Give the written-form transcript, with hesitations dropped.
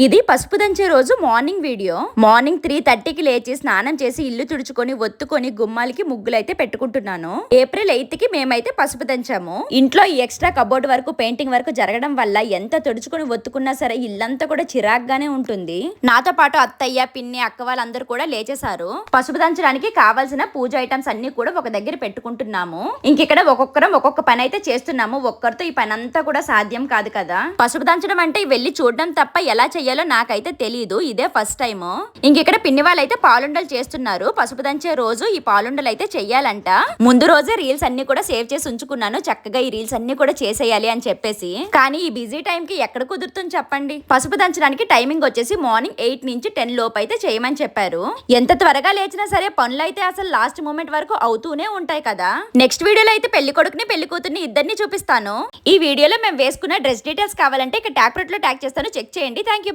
ఇది పసుపు దంచే రోజు మార్నింగ్ వీడియో. మార్నింగ్ 3:30కి లేచి స్నానం చేసి ఇల్లు తుడుచుకొని ఒత్తుకొని గుమ్మాలకి ముగ్గులైతే పెట్టుకుంటున్నాను. ఏప్రిల్ 8కి మేమైతే పసుపు దంచాము. ఇంట్లో ఈ ఎక్స్ట్రా కబోర్డ్ వరకు పెయింటింగ్ వరకు జరగడం వల్ల ఎంత తుడుచుకొని ఒత్తుకున్నా సరే ఇల్లంతా కూడా చిరాగ్గానే ఉంటుంది. నాతో పాటు అత్తయ్య, పిన్ని, అక్క వాళ్ళందరూ కూడా లేచేశారు. పసుపు దంచడానికి కావాల్సిన పూజ ఐటమ్స్ అన్ని కూడా ఒక దగ్గర పెట్టుకుంటున్నాము. ఇంకిక్కడ ఒక్కొక్కరం ఒక్కొక్క పని అయితే చేస్తున్నాము. ఒక్కరితో ఈ పని అంతా కూడా సాధ్యం కాదు కదా. పసుపు దంచడం అంటే వెళ్ళి చూడడం తప్ప ఎలా చేయాలో నాకైతే తెలియదు. ఇదే ఫస్ట్ టైం. ఇంకిక్కడ పిన్ని వాళ్ళైతే పాలుండలు చేస్తున్నారు. పసుపు దంచే రోజు ఈ పాలుండలు అయితే చెయ్యాలంట. ముందు రోజే రీల్స్ అన్ని కూడా సేవ్ చేసి ఉంచుకున్నాను. చక్కగా ఈ రీల్స్ అన్ని కూడా చేసేయాలి అని చెప్పేసి. కానీ ఈ బిజీ టైం కి ఎక్కడ కుదురుతుంది చెప్పండి. పసుపు దంచడానికి టైమింగ్ వచ్చేసి మార్నింగ్ 8 నుంచి 10 లోపు అయితే చేయమని చెప్పారు. ఎంత త్వరగా లేచినా సరే పనులు అయితే అసలు లాస్ట్ మూమెంట్ వరకు అవుతూనే ఉంటాయి కదా. నెక్స్ట్ వీడియోలో అయితే పెళ్లి కొడుకుని పెళ్లి కూతుర్ని ఇద్దరిని చూపిస్తాను. ఈ వీడియోలో మేము వేసుకున్న డ్రెస్ డీటెయిల్స్ కావాలంటే ఇక్కడ ట్యాగ్ లో ట్యాగ్ చేస్తాను, చెక్ చేయండి. Thank you.